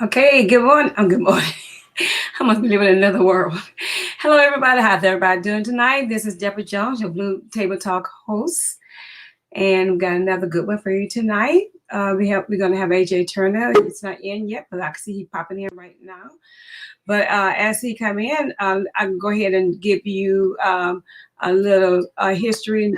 Okay, good morning. Good morning. I must be living in another world. Hello, everybody. How's everybody doing tonight? This is Deborah Jones, your Blue Table Talk host, and we've got another good one for you tonight. We're gonna have AJ Turner. It's not in yet, but I can see he popping in right now. But as he come in, I can go ahead and give you a little history,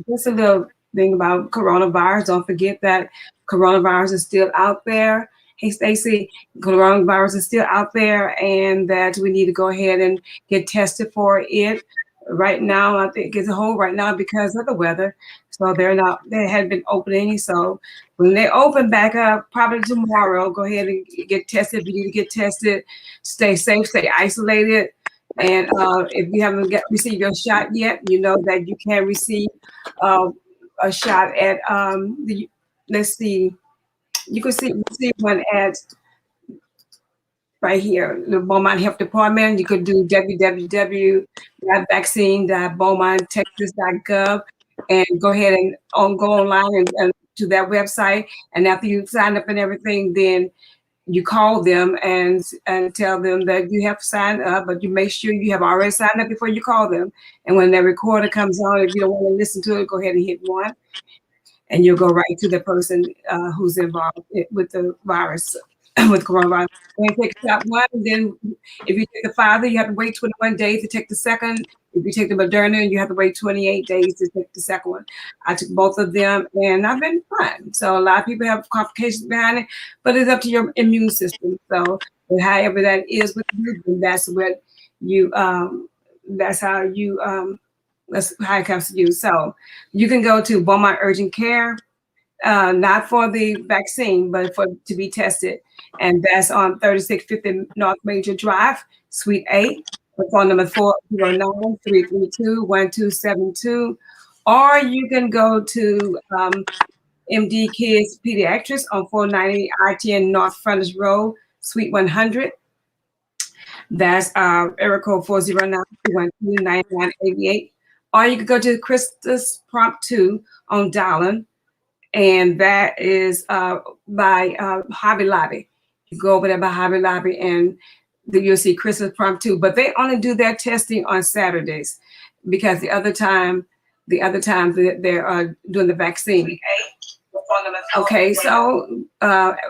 just a little thing about coronavirus. Don't forget that coronavirus is still out there. Hey, Stacy, coronavirus is still out there, and that we need to go ahead and get tested for it. Right now, I think it's a hold right now because of the weather. So they hadn't been opening. So when they open back up, probably tomorrow, go ahead and get tested. If you need to get tested, stay safe, stay isolated. And if you haven't received your shot yet, you know that you can receive uh, a shot at let's see, you can receive one at right here, the Beaumont Health Department. You could do www.vaccine.beaumonttexas.gov and go ahead and go online and to that website. And after you sign up and everything, then you call them and tell them that you have signed up, but you make sure you have already signed up before you call them. And when that recorder comes on, if you don't want to listen to it, go ahead and hit one, and you'll go right to the person who's involved with the virus, with coronavirus. And take shot one, and then if you take the Pfizer, you have to wait 21 days to take the second. If you take the Moderna, you have to wait 28 days to take the second one. I took both of them, and I've been fine. So a lot of people have complications behind it, but it's up to your immune system. So however that is with you, then that's what you that's how you that's how it comes to you. So you can go to Beaumont Urgent Care, not for the vaccine, but for to be tested. And that's on 3650 North Major Drive, Suite 8. The phone number 409-332-1272. Or you can go to MD Kids Pediatrics on 490 I-10 North Frontage Road, Suite 100. That's area code 409-212-9988. Or you could go to Christus Prompt 2 on Dowling, and that is by Hobby Lobby. You go over there by Hobby Lobby, and you'll see Christmas Prompt 2. But they only do their testing on Saturdays because the other times they're doing the vaccine. Okay, so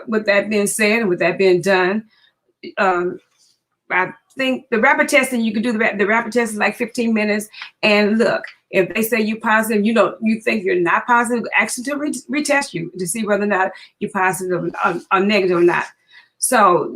with that being said, and with that being done, I think the rapid testing, you can do the rapid test in like 15 minutes. And look, if they say you're positive, you think you're not positive, ask them to retest you to see whether or not you're positive or negative or not. So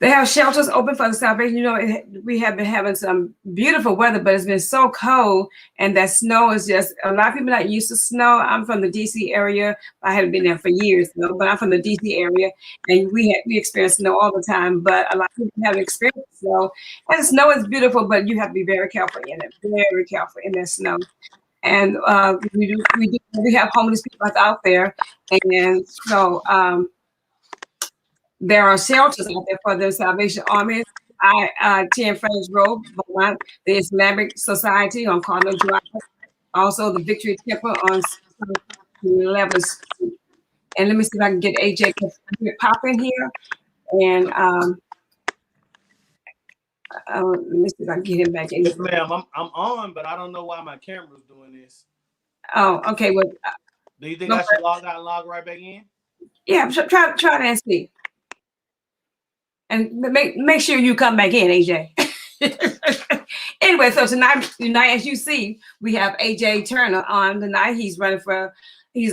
they have shelters open for the Salvation. We have been having some beautiful weather, but it's been so cold, and that snow is just, a lot of people not used to snow. I'm from the DC area. I haven't been there for years, though, but I'm from the DC area, and we experience snow all the time, but a lot of people haven't experienced snow. And the snow is beautiful, but you have to be very careful in it, very careful in that snow. And we have homeless people out there, and so there are shelters out there for the Salvation Army. 10 French Road, the Islamic Society on Cardinal Drive, also the Victory Temple on 11th Street. And let me see if I can get AJ to pop in here. And let me see if I can get him back in. Yes, ma'am. I'm on, but I don't know why my camera's doing this. Oh, okay. Well, do you think I should log out and log right back in? Yeah, try that and see. And make sure you come back in, AJ. Anyway, so tonight, as you see, we have AJ Turner on tonight. He's a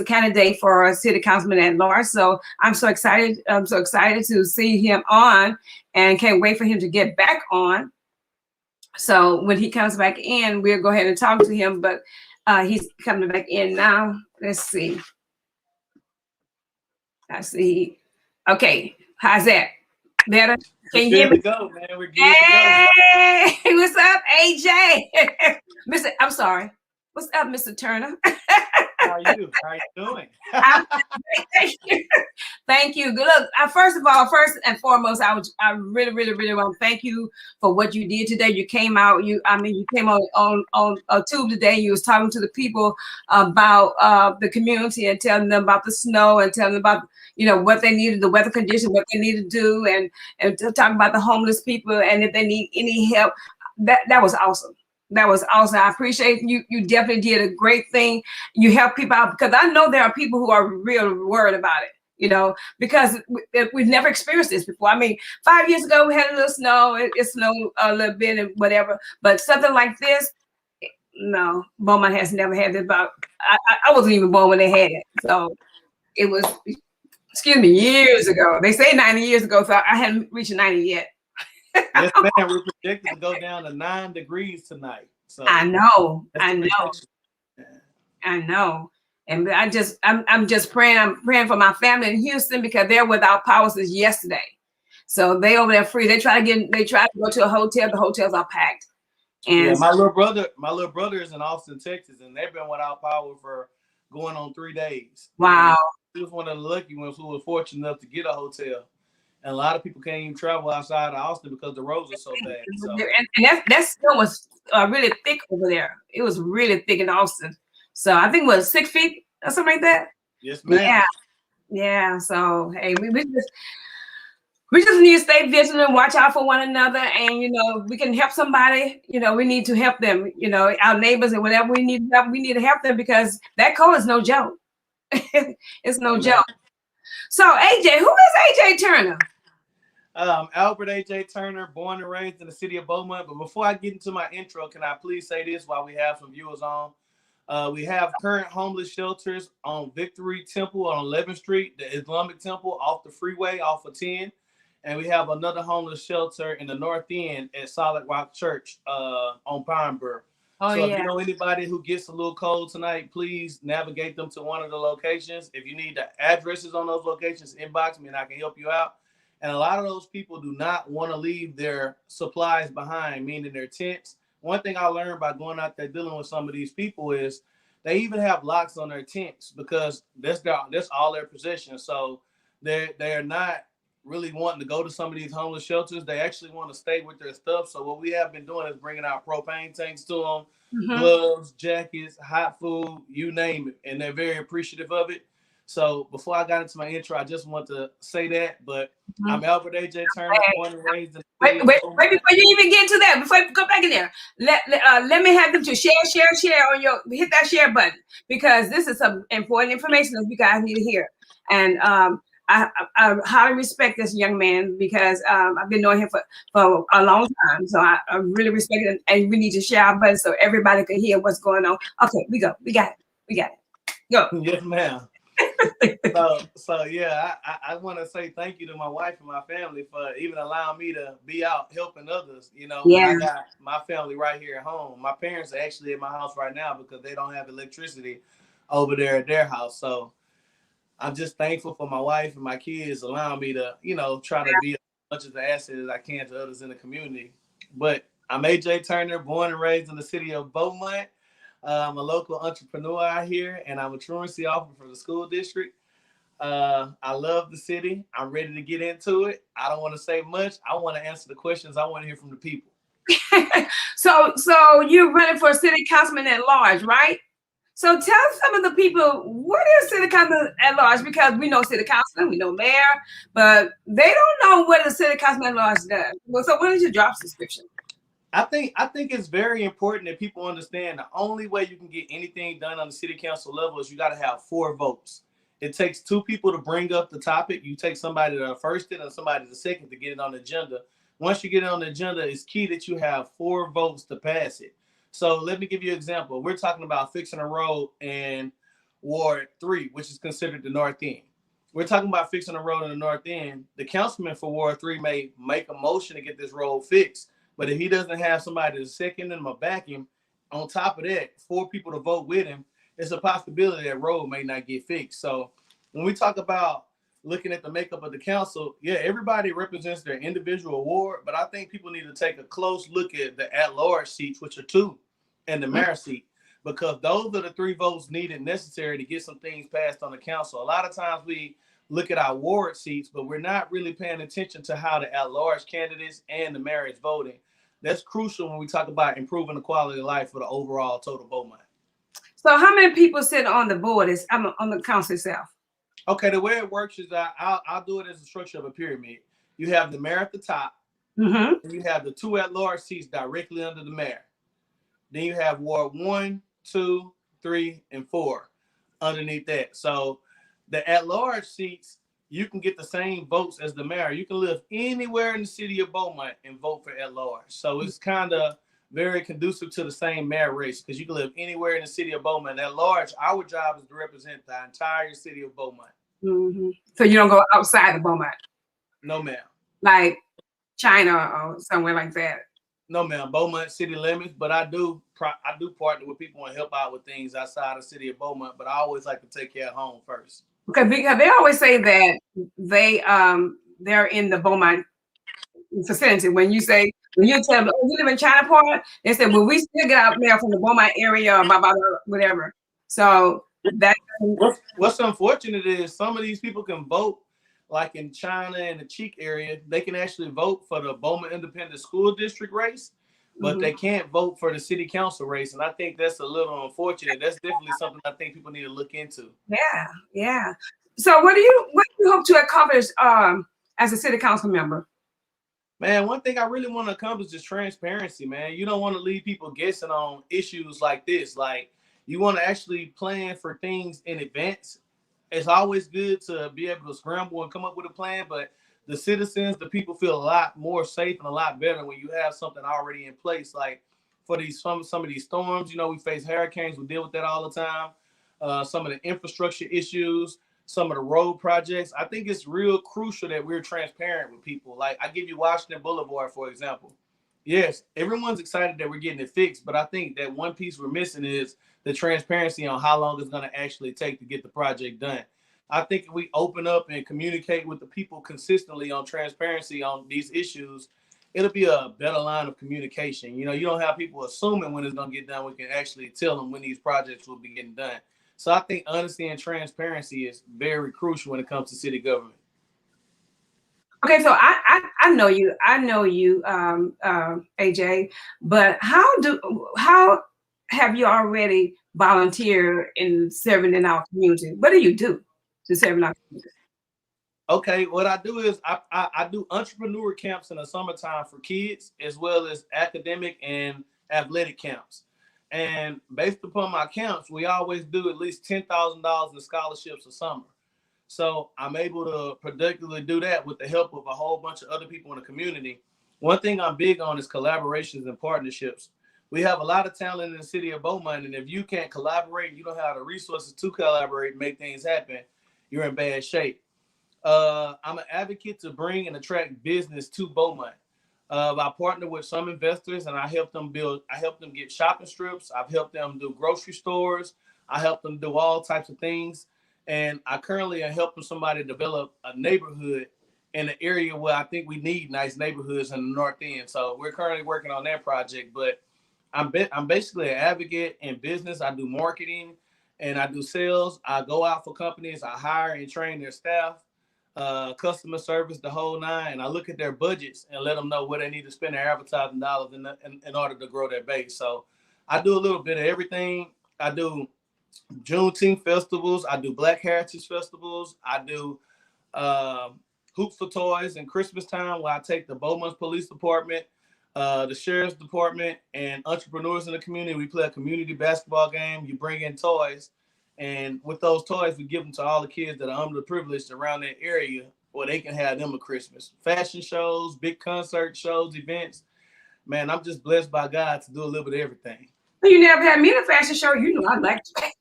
candidate for City Councilman-At-Large. So I'm so excited. To see him on, and can't wait for him to get back on. So when he comes back in, we'll go ahead and talk to him. But he's coming back in now. Let's see. I see. Okay, how's that? Better? Can you hear me? Go, man. We're good to go. What's up, AJ? I'm sorry. What's up, Mr. Turner? How are you? How are you doing? I'm Thank you. Thank you. Good look. First of all, first and foremost, I really, really, really want to thank you for what you did today. You came out. You came on a tube today. You was talking to the people about the community and telling them about the snow and telling them about what they needed, the weather condition, what they need to do, and talking about the homeless people and if they need any help. That was awesome. That was awesome. I appreciate you. You definitely did a great thing. You help people out because I know there are people who are real worried about it, because we've never experienced this before. I mean, 5 years ago, we had a little snow. It snowed a little bit and whatever. But something like this, no, Beaumont has never had this. I wasn't even born when they had it. So it was, excuse me, years ago. They say 90 years ago, so I hadn't reached 90 yet. Yes, ma'am. We're projected to go down to 9 degrees tonight. So I know. And I'm just praying. I'm praying for my family in Houston because they're without power since yesterday. So they over there free. They try to go to a hotel. The hotels are packed. And yeah, my little brother is in Austin, Texas, and they've been without power for going on 3 days. Wow. He was one of the lucky ones who was fortunate enough to get a hotel. And a lot of people can't even travel outside of Austin because the roads are so bad. So. And that snow was really thick over there. It was really thick in Austin. So I think it was 6 feet or something like that. Yes, ma'am. Yeah. So hey, we just need to stay vigilant, watch out for one another, and we can help somebody. We need to help them. Our neighbors and whatever we need to help them because that cold is no joke. It's no joke. So AJ, who is AJ Turner? Albert A.J. Turner, born and raised in the city of Beaumont. But before I get into my intro, can I please say this while we have some viewers on? We have current homeless shelters on Victory Temple on 11th Street, the Islamic Temple off the freeway off of 10. And we have another homeless shelter in the North End at Solid Rock Church on Pineburg. So if you know anybody who gets a little cold tonight, please navigate them to one of the locations. If you need the addresses on those locations, inbox me and I can help you out. And a lot of those people do not want to leave their supplies behind, meaning their tents. One thing I learned by going out there dealing with some of these people is they even have locks on their tents because that's all their possessions. So they're not really wanting to go to some of these homeless shelters. They actually want to stay with their stuff. So what we have been doing is bringing out propane tanks to them, gloves, jackets, hot food, you name it. And they're very appreciative of it. So before I got into my intro, I just want to say that, but I'm Albert A.J. Turner, born and raised in the city. Wait, before you even get to that, before you go back in there, let me have them to share on hit that share button because this is some important information that you guys need to hear. And I highly respect this young man because I've been knowing him for a long time. So I really respect it, and we need to share our button so everybody can hear what's going on. Okay, we got it. Go. Yes, ma'am. So yeah, I want to say thank you to my wife and my family for even allowing me to be out helping others. I got my family right here at home. My parents are actually at my house right now because they don't have electricity over there at their house. So I'm just thankful for my wife and my kids allowing me to, try to be as much of an asset as I can to others in the community. But I'm AJ Turner, born and raised in the city of Beaumont. I'm a local entrepreneur out here, and I'm a truancy officer for the school district. I love the city. I'm ready to get into it. I don't want to say much. I want to answer the questions. I want to hear from the people. So you're running for city councilman-at-large, right? So tell some of the people, what is city councilman-at-large? Because we know city councilman, we know mayor, but they don't know what a city councilman-at-large does. Well, so what is your job description? I think it's very important that people understand the only way you can get anything done on the city council level is you got to have 4 votes. It takes 2 people to bring up the topic. You take somebody to first and somebody to second to get it on the agenda. Once you get it on the agenda, it's key that you have 4 votes to pass it. So let me give you an example. We're talking about fixing a road in Ward 3, which is considered the North End. We're talking about fixing a road in the North End. The councilman for Ward 3 may make a motion to get this road fixed. But if he doesn't have somebody to second him or back him, on top of that, 4 people to vote with him, it's a possibility that road may not get fixed. So when we talk about looking at the makeup of the council, yeah, everybody represents their individual ward, but I think people need to take a close look at the at-large seats, which are 2, and the mayor seat. because those are the 3 votes needed necessary to get some things passed on the council. A lot of times we look at our ward seats, but we're not really paying attention to how the at-large candidates and the mayor is voting. That's crucial when we talk about improving the quality of life for the overall total Beaumont. So how many people sit on the board on the council itself? Okay, the way it works is I'll do it as a structure of a pyramid. You have the mayor at the top, and you have the 2 at-large seats directly under the mayor. Then you have Ward 1, 2, 3, and 4 underneath that. So the at-large seats, you can get the same votes as the mayor. You can live anywhere in the city of Beaumont and vote for at-large. So it's kind of very conducive to the same mayor race because you can live anywhere in the city of Beaumont. At large, our job is to represent the entire city of Beaumont. So you don't go outside of Beaumont? No, ma'am. Like China or somewhere like that? No, ma'am. Beaumont city limits, but I do partner with people and help out with things outside the city of Beaumont. But I always like to take care of home first. Okay, because they always say that they're in the Beaumont vicinity. When you tell them, oh, you live in China Park, they say, well, we still get out there from the Beaumont area or blah, blah, blah, whatever. So that what's unfortunate is some of these people can vote, like in China and the Cheek area, they can actually vote for the Beaumont Independent School District race, but they can't vote for the city council race. And I think that's a little unfortunate. That's definitely something I think people need to look into. Yeah. So what do you hope to accomplish as a city council member? Man, one thing I really want to accomplish is transparency, man. You don't want to leave people guessing on issues like this. Like, you want to actually plan for things in advance. It's always good to be able to scramble and come up with a plan, but the citizens, the people feel a lot more safe and a lot better when you have something already in place. Like for some of these storms, you know, we face hurricanes, we deal with that all the time. Some of the infrastructure issues, some of the road projects. I think it's real crucial that we're transparent with people. Like I give you Washington Boulevard, for example. Yes, everyone's excited that we're getting it fixed, but I think that one piece we're missing is the transparency on how long it's going to actually take to get the project done. I think if we open up and communicate with the people consistently on transparency on these issues, it'll be a better line of communication. You know, you don't have people assuming when it's going to get done. We can actually tell them when these projects will be getting done. So I think honesty and transparency is very crucial when it comes to city government. Okay, so I know you, AJ, but how have you already volunteered in serving in our community? What do you do to serve in our community? Okay, what I do is I do entrepreneur camps in the summertime for kids, as well as academic and athletic camps. And based upon my camps, we always do at least $10,000 in scholarships a summer. So I'm able to productively do that with the help of a whole bunch of other people in the community. One thing I'm big on is collaborations and partnerships. We have a lot of talent in the city of Beaumont, and if you can't collaborate, you don't have the resources to collaborate and make things happen, you're in bad shape. I'm an advocate to bring and attract business to Beaumont. I partner with some investors and I help them get shopping strips. I've helped them do grocery stores. I help them do all types of things. And I currently am helping somebody develop a neighborhood in an area where I think we need nice neighborhoods in the North End. So we're currently working on that project, but I'm basically an advocate in business. I do marketing and I do sales. I go out for companies. I hire and train their staff, customer service, the whole nine. And I look at their budgets and let them know where they need to spend their advertising dollars in order to grow their base. So I do a little bit of everything. I do Juneteenth festivals. I do Black Heritage festivals. I do Hoops for Toys and Christmas time, where I take the Beaumont Police Department, the Sheriff's Department, and entrepreneurs in the community. We play a community basketball game. You bring in toys, and with those toys, we give them to all the kids that are underprivileged around that area, where they can have them a Christmas. Fashion shows, big concert shows, events. Man, I'm just blessed by God to do a little bit of everything. You never had me in a fashion show. You know I like to.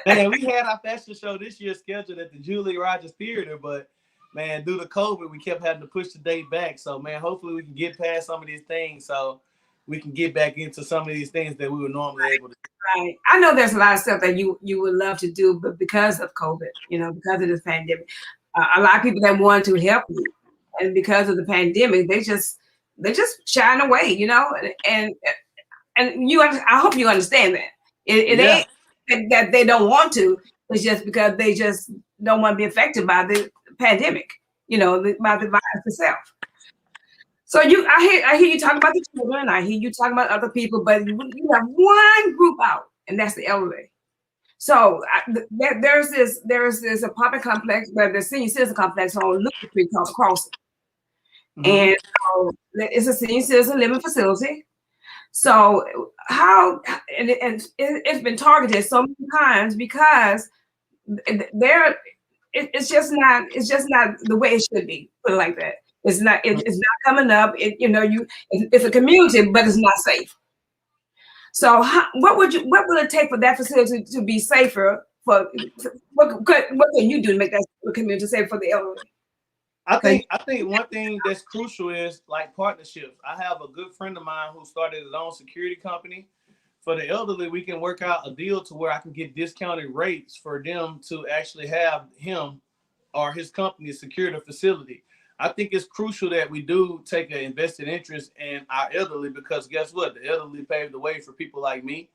Man, we had our fashion show this year scheduled at the Julie Rogers Theater, but man, due to COVID, we kept having to push the date back. So, man, hopefully we can get past some of these things so we can get back into some of these things that we were normally able to do. Right. I know there's a lot of stuff that you would love to do, but because of COVID, because of this pandemic, a lot of people that want to help you, and because of the pandemic, they just shying away, and I hope you understand that. It Yeah. ain't that they don't want to. It's just because they just don't want to be affected by the pandemic, by the virus itself. So I hear you talking about the children, I hear you talking about other people, but you have one group out, and that's the elderly. So there's this apartment complex, but the senior citizen complex on Lucas Street called Crossing, and so it's a senior citizen living facility. So it's been targeted so many times because it's just not the way it should be. Put it like that. It's not coming up. It's a community, but it's not safe. So what would it take for that facility to be safer? What can you do to make that community safe for the elderly? I think one thing that's crucial is like partnerships. I have a good friend of mine who started his own security company. For the elderly, we can work out a deal to where I can get discounted rates for them to actually have him or his company secure the facility. I think it's crucial that we do take an invested interest in our elderly, because guess what? The elderly paved the way for people like me.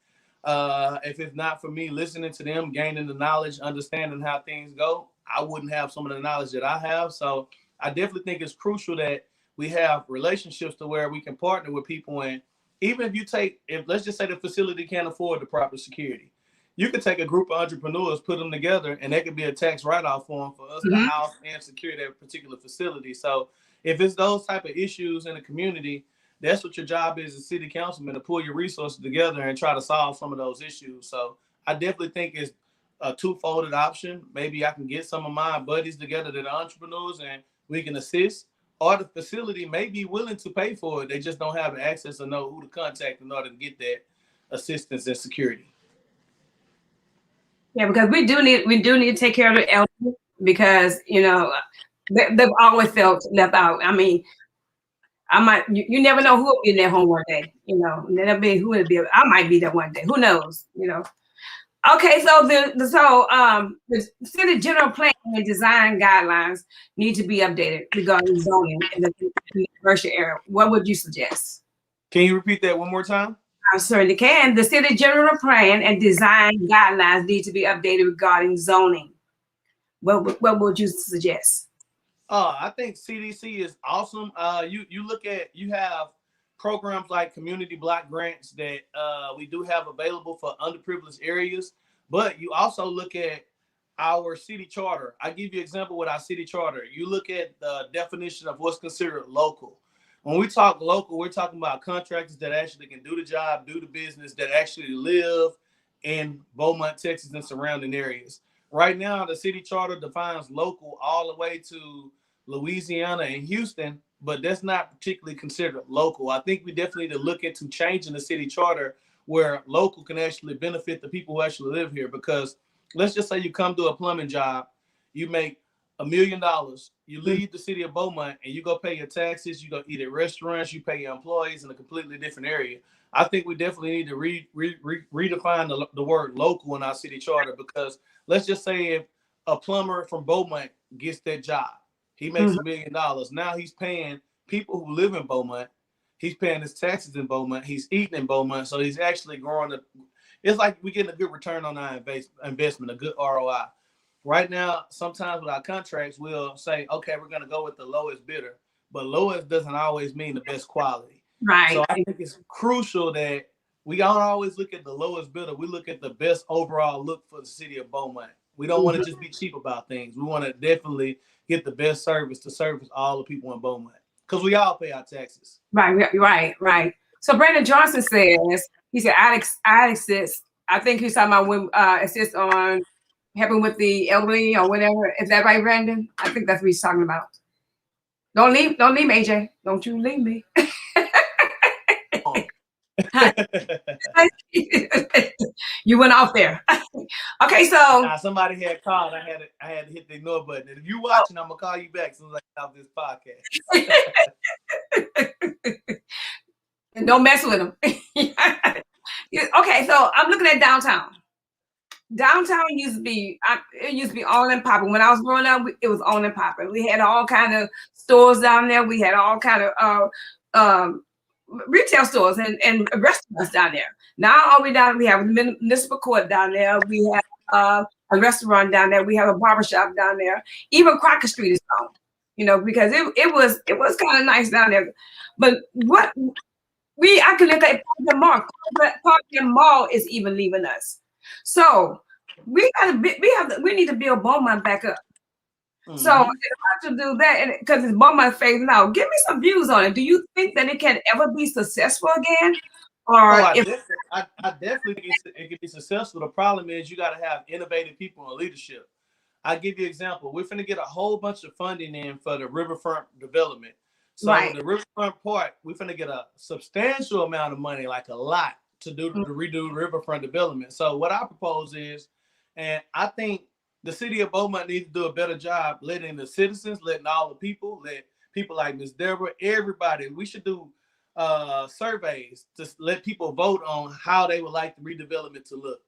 If it's not for me listening to them, gaining the knowledge, understanding how things go, I wouldn't have some of the knowledge that I have. So I definitely think it's crucial that we have relationships to where we can partner with people. And even if let's just say the facility can't afford the proper security, you could take a group of entrepreneurs, put them together, and that could be a tax write-off for them for us to house and secure that particular facility. So if it's those type of issues in the community, that's what your job is as city councilman, to pull your resources together and try to solve some of those issues. So I definitely think it's a two-folded option. Maybe I can get some of my buddies together that are entrepreneurs and we can assist, or the facility may be willing to pay for it. They just don't have access or know who to contact in order to get that assistance and security. Yeah, because we do need to take care of the elderly, because they've always felt left out. I mean, you never know who will be in their home one day. Never be who will be. I might be there one day. Who knows? Okay, so the city general plan and design guidelines need to be updated regarding zoning in the commercial area. What would you suggest? Can you repeat that one more time? I certainly can. The city general plan and design guidelines need to be updated regarding zoning. What would you suggest? I think CDC is awesome. You have programs like community block grants that we do have available for underprivileged areas, but you also look at our city charter. I give you an example with our city charter. You look at the definition of what's considered local. When we talk local, we're talking about contractors that actually can do the job, do the business, that actually live in Beaumont, Texas, and surrounding areas. Right now, the city charter defines local all the way to Louisiana and Houston, but that's not particularly considered local. I think we definitely need to look into changing the city charter where local can actually benefit the people who actually live here. Because let's just say you come to a plumbing job, you make $1 million, you leave the city of Beaumont and you go pay your taxes, you go eat at restaurants, you pay your employees in a completely different area. I think we definitely need to redefine the word local in our city charter, because let's just say if a plumber from Beaumont gets that job, he makes $1 million. Now he's paying people who live in Beaumont, he's paying his taxes in Beaumont, he's eating in Beaumont, so he's actually growing. It's like we're getting a good return on our investment, a good ROI. Right now, sometimes with our contracts, we'll say, okay, we're going to go with the lowest bidder, but lowest doesn't always mean the best quality. Right. So I think it's crucial that we don't always look at the lowest bidder. We look at the best overall look for the city of Beaumont. We don't want to just be cheap about things. We want to definitely get the best service to service all the people in Beaumont, because we all pay our taxes. Right. So Brandon Johnson says, he said, I assist. I think he's talking about when assist on helping with the elderly or whatever. Is that right, Brandon? I think that's what he's talking about. Don't leave me, AJ. Don't you leave me. You went off there. Okay, so somebody had called. I had to hit the ignore button. And if you're watching, I'm gonna call you back as soon as I get off this podcast. And don't mess with them. Okay, so I'm looking at downtown. Downtown used to be on and popping. When I was growing up, it was on and popping. We had all kind of stores down there. We had all kind of retail stores and restaurants down there. Now all we down, we have a municipal court down there. We have a restaurant down there. We have a barbershop down there. Even Crocker Street is gone. You know, because it was kind of nice down there. But what I can look at the mall. Parkland Mall is even leaving us. So we need to build Beaumont back up. Mm-hmm. So in order to do that, and because it's Beaumont phasing out, give me some views on it. Do you think that it can ever be successful again? Or I definitely think it can be successful. The problem is you got to have innovative people in leadership. I'll give you an example. We're going to get a whole bunch of funding in for the riverfront development. So the riverfront part, we're going to get a substantial amount of money, like a lot, to redo the riverfront development. So what I propose is, and I think the city of Beaumont needs to do a better job letting the citizens, letting all the people, let people like Ms. Deborah, everybody, we should do surveys to let people vote on how they would like the redevelopment to look.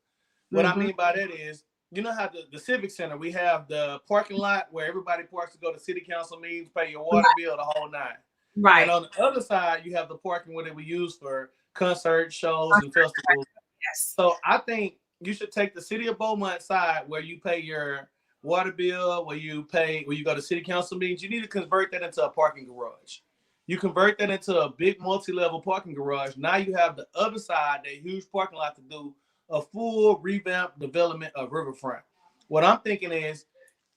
What I mean by that is, you know how the Civic Center, we have the parking lot where everybody parks to go to city council meetings, pay your water bill, the whole nine. Right. And on the other side, you have the parking where we use for concerts, shows, and festivals. Yes. So I think you should take the city of Beaumont side where you pay your water bill, where you go to city council meetings. You need to convert that into a parking garage. You convert that into a big multi-level parking garage. Now you have the other side, that huge parking lot, to do a full revamped development of riverfront. What I'm thinking is,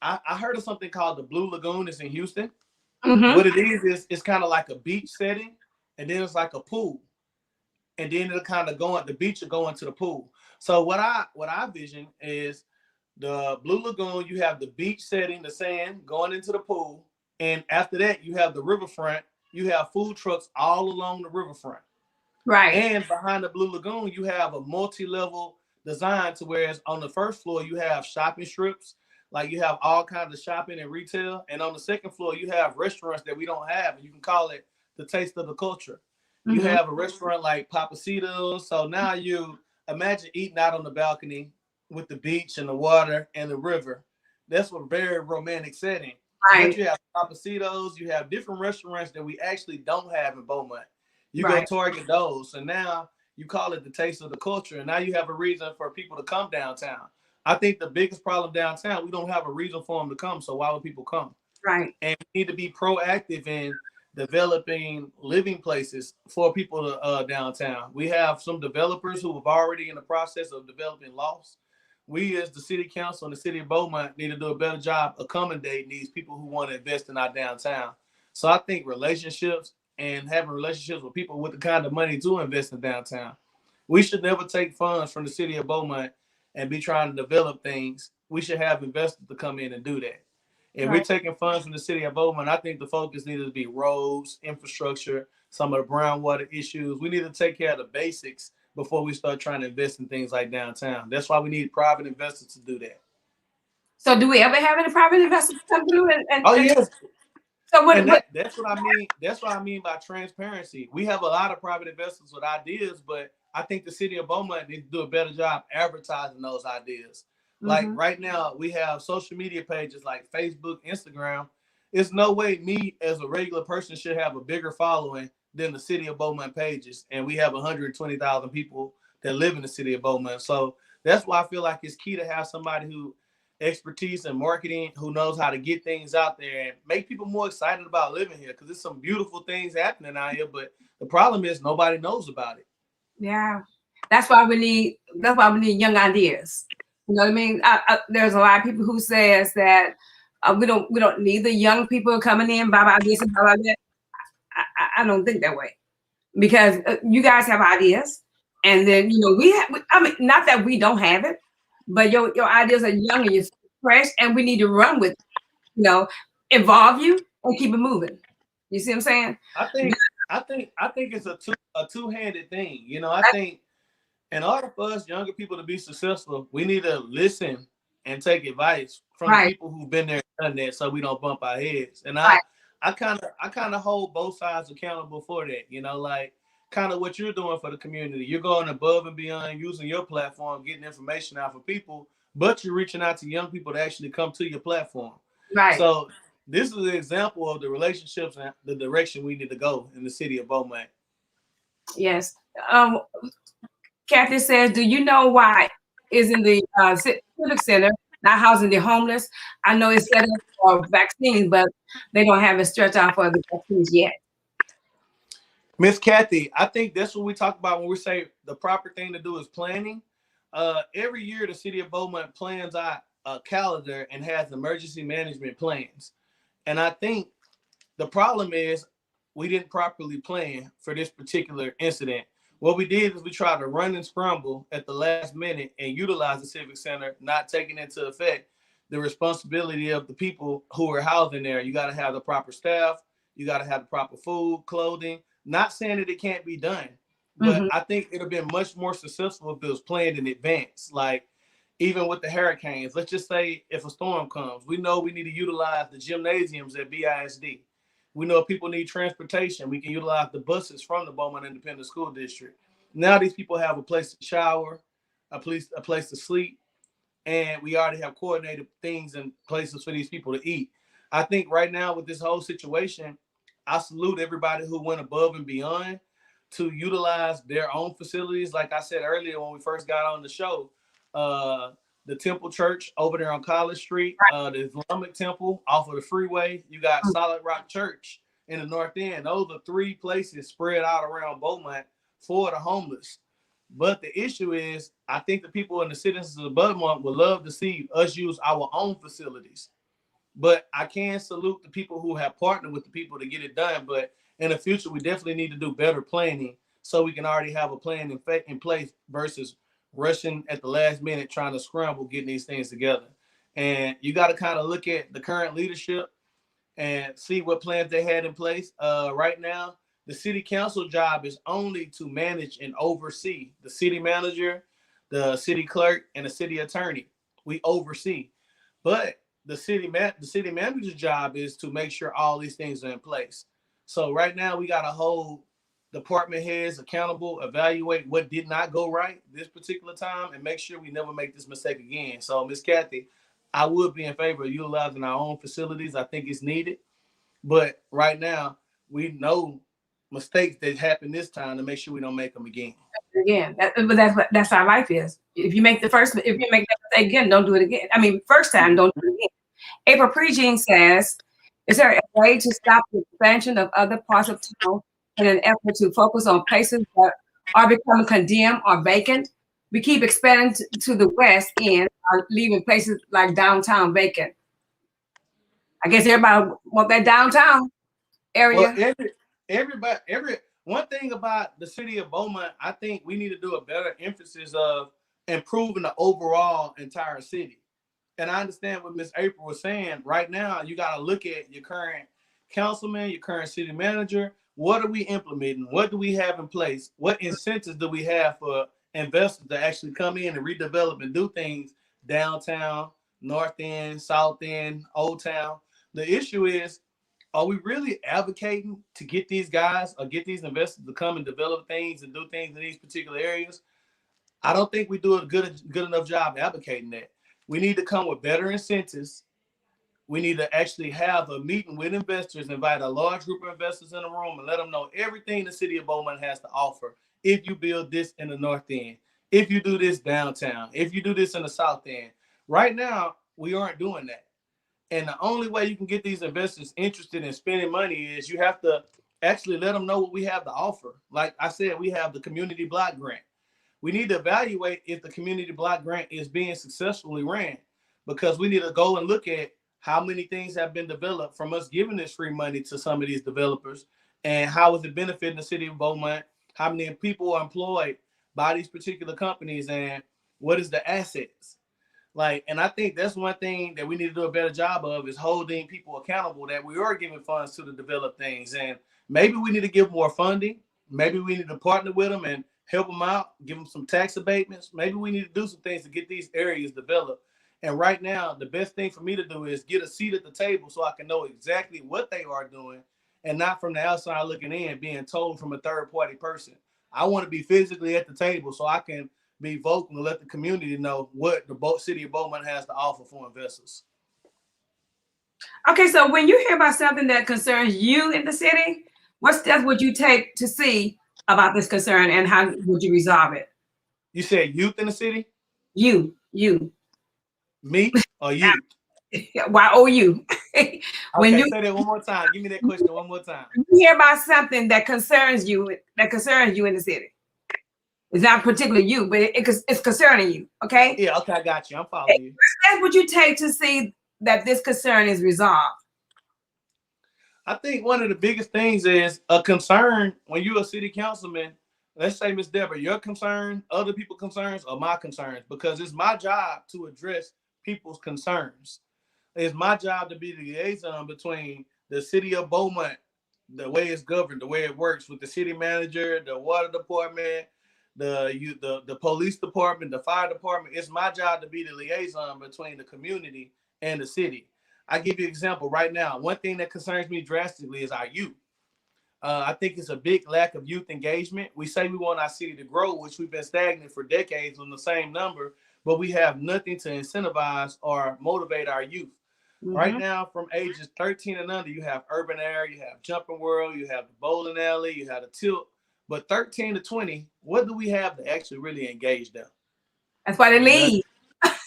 I heard of something called the Blue Lagoon. It's in Houston. Mm-hmm. What it is it's kind of like a beach setting, and then it's like a pool, and then it'll kind of go at the beach or go into the pool. So what I vision is the Blue Lagoon. You have the beach setting, the sand going into the pool, and after that you have the riverfront. You have food trucks all along the riverfront. Right. And behind the Blue Lagoon, you have a multi-level design to where on the first floor, you have shopping strips. Like you have all kinds of shopping and retail. And on the second floor, you have restaurants that we don't have. And you can call it the taste of the culture. Mm-hmm. You have a restaurant like Papacitos. So now you imagine eating out on the balcony with the beach and the water and the river. That's a very romantic setting. Right. But you have Papacitos. You have different restaurants that we actually don't have in Beaumont. You go target those, and now you call it the taste of the culture, and now you have a reason for people to come downtown. I think the biggest problem downtown, we don't have a reason for them to come, so why would people come? Right. And we need to be proactive in developing living places for people downtown. We have some developers who have already in the process of developing lofts. We as the city council and the city of Beaumont need to do a better job accommodating these people who want to invest in our downtown. So I think relationships and having relationships with people with the kind of money to invest in downtown. We should never take funds from the city of Beaumont and be trying to develop things. We should have investors to come in and do that. If we're taking funds from the city of Beaumont, I think the focus needs to be roads, infrastructure, some of the groundwater issues. We need to take care of the basics before we start trying to invest in things like downtown. That's why we need private investors to do that. So do we ever have any private investors come through? Yes. So that's what I mean. That's what I mean by transparency. We have a lot of private investors with ideas, but I think the city of Beaumont needs to do a better job advertising those ideas. Mm-hmm. Like right now, we have social media pages like Facebook, Instagram. It's no way me as a regular person should have a bigger following than the city of Beaumont pages. And we have 120,000 people that live in the city of Beaumont. So that's why I feel like it's key to have somebody who expertise in marketing, who knows how to get things out there and make people more excited about living here, because there's some beautiful things happening out here, but the problem is nobody knows about it. Yeah, that's why we need young ideas. You know what I mean? There's a lot of people who says that we don't need the young people coming in blah this and blah that. I don't think that way, because you guys have ideas, and then I mean, not that we don't have it, but your ideas are young and you're fresh, and we need to run with it, involve you and keep it moving. You see what I'm saying? I think it's a two-handed thing. I think in order for us younger people to be successful, we need to listen and take advice from people who've been there and done that, so we don't bump our heads. And I kind of hold both sides accountable for that. Like kind of what you're doing for the community. You're going above and beyond, using your platform, getting information out for people, but you're reaching out to young people to actually come to your platform. Right. So this is an example of the relationships and the direction we need to go in the city of Beaumont. Yes. Kathy says, do you know why isn't the civic center not housing the homeless? I know it's set up for vaccines, but they don't have it stretched out for the vaccines yet. Miss Kathy, I think that's what we talk about when we say the proper thing to do is planning. Every year, the city of Beaumont plans out a calendar and has emergency management plans. And I think the problem is we didn't properly plan for this particular incident. What we did is we tried to run and scramble at the last minute and utilize the Civic Center, not taking into effect the responsibility of the people who are housed in there. You got to have the proper staff. You got to have the proper food, clothing. Not saying that it can't be done, but I think it'd have been much more successful if it was planned in advance. Like even with the hurricanes, let's just say if a storm comes, we know we need to utilize the gymnasiums at BISD. We know if people need transportation, we can utilize the buses from the Beaumont Independent School District. Now these people have a place to shower, a place to sleep, and we already have coordinated things and places for these people to eat. I think right now with this whole situation, I salute everybody who went above and beyond to utilize their own facilities. Like I said earlier when we first got on the show, the Temple Church over there on College Street, the Islamic Temple off of the freeway. You got Solid Rock Church in the North End. Those are 3 places spread out around Beaumont for the homeless. But the issue is, I think the people and the citizens of Beaumont would love to see us use our own facilities. But I can salute the people who have partnered with the people to get it done. But in the future, we definitely need to do better planning so we can already have a plan in place versus rushing at the last minute trying to scramble getting these things together. And you got to kind of look at the current leadership and see what plans they had in place. Right now, the city council job is only to manage and oversee the city manager, the city clerk, and the city attorney. We oversee. But the city manager's job is to make sure all these things are in place. So right now we got to hold department heads accountable, evaluate what did not go right this particular time, and make sure we never make this mistake again. So Miss Kathy, I would be in favor of utilizing our own facilities. I think it's needed. But right now we know mistakes that happened this time to make sure we don't make them again. Again, but that's how life is. If you make that mistake again, don't do it again. I mean, first time, don't do it again. April Prejean says, is there a way to stop the expansion of other parts of town in an effort to focus on places that are becoming condemned or vacant? We keep expanding to the west end, leaving places like downtown vacant. I guess everybody want that downtown area. Well, one thing about the city of Beaumont, I think we need to do a better emphasis of improving the overall entire city. And I understand what Miss April was saying. Right now, you got to look at your current councilman, your current city manager. What are we implementing? What do we have in place? What incentives do we have for investors to actually come in and redevelop and do things downtown, North End, South End, Old Town? The issue is, are we really advocating to get these guys or get these investors to come and develop things and do things in these particular areas? I don't think we do a good enough job advocating that. We need to come with better incentives. We need to actually have a meeting with investors, invite a large group of investors in the room and let them know everything the city of Beaumont has to offer. If you build this in the North End, if you do this downtown, if you do this in the South End. Right now, we aren't doing that. And the only way you can get these investors interested in spending money is you have to actually let them know what we have to offer. Like I said, we have the community block grant. We need to evaluate if the community block grant is being successfully ran, because we need to go and look at how many things have been developed from us giving this free money to some of these developers, and how is it benefiting the city of Beaumont, how many people are employed by these particular companies, and what is the assets. And I think that's one thing that we need to do a better job of is holding people accountable that we are giving funds to develop things. And maybe we need to give more funding. Maybe we need to partner with them and help them out, give them some tax abatements. Maybe we need to do some things to get these areas developed. And right now, the best thing for me to do is get a seat at the table so I can know exactly what they are doing and not from the outside looking in, being told from a third-party person. I want to be physically at the table so I can be vocal and let the community know what the city of Beaumont has to offer for investors. Okay, so when you hear about something that concerns you in the city, what steps would you take to see about this concern, and how would you resolve it? You said youth in the city? You. Me or youth? YOU. When Okay, you say that one more time. Give me that question one more time. hear about something that concerns you in the city, it's not particularly you, but it's concerning you. Okay, Yeah, okay, I got you. I'm following you. that's what you take to see that this concern is resolved. I think one of the biggest things is a concern when you're a city councilman. Let's say, Miss Deborah, your concern, other people's concerns, or my concerns, because it's my job to address people's concerns. It's my job to be the liaison between the city of Beaumont, the way it's governed, the way it works with the city manager, the water department, the police department, the fire department. It's my job to be the liaison between the community and the city. I give you an example right now. One thing that concerns me drastically is our youth. I think it's a big lack of youth engagement. We say we want our city to grow, which we've been stagnant for decades on the same number, but we have nothing to incentivize or motivate our youth. Right now, from ages 13 and under, you have Urban Air, you have Jumping World, you have the bowling alley, you have the tilt. But 13 to 20, what do we have to actually really engage them? That's why they leave.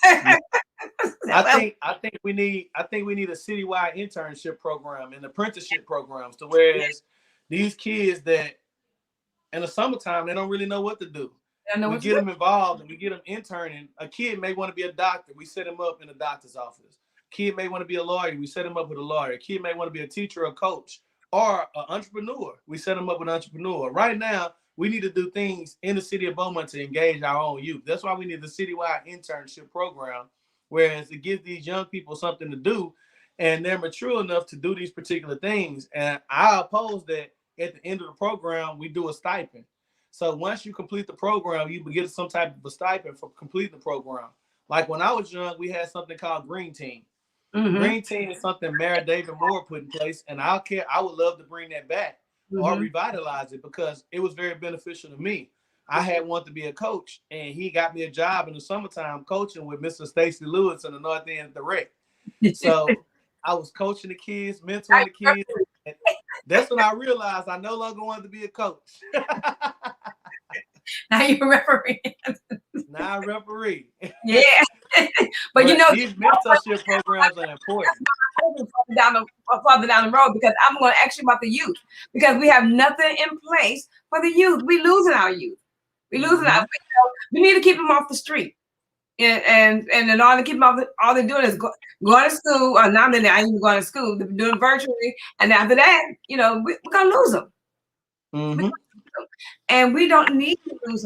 I think we need a citywide internship program and apprenticeship programs to whereas these kids that in the summertime they don't really know what to do. We get them involved and we get them interning. A kid may want to be a doctor. We set him up in a doctor's office. Kid may want to be a lawyer. We set him up with a lawyer. A kid may want to be a teacher or coach or an entrepreneur. We set him up with an entrepreneur. Right now, we need to do things in the city of Beaumont to engage our own youth. That's why we need the citywide internship program, whereas it gives these young people something to do and they're mature enough to do these particular things. And I oppose that at the end of the program, we do a stipend. So once you complete the program, you get some type of a stipend for completing the program. Like when I was young, we had something called Green Team. Green Team is something Mayor David Moore put in place, and I would love to bring that back or revitalize it because it was very beneficial to me. I had wanted to be a coach, and he got me a job in the summertime coaching with Mr. Stacy Lewis in the North End of the Rec. So I was coaching the kids, mentoring the kids. That's when I realized I no longer wanted to be a coach. Now you're a referee. Now I referee. Yeah. but you know, these mentorship programs are important. Farther down the road, because I'm going to ask you about the youth, because we have nothing in place for the youth. We're losing our youth. We need to keep them off the street. And in order to keep them off, all they're doing is going to school, or now they're not even going to school. They're doing virtually. And after that, we're going to lose them. And we don't need to lose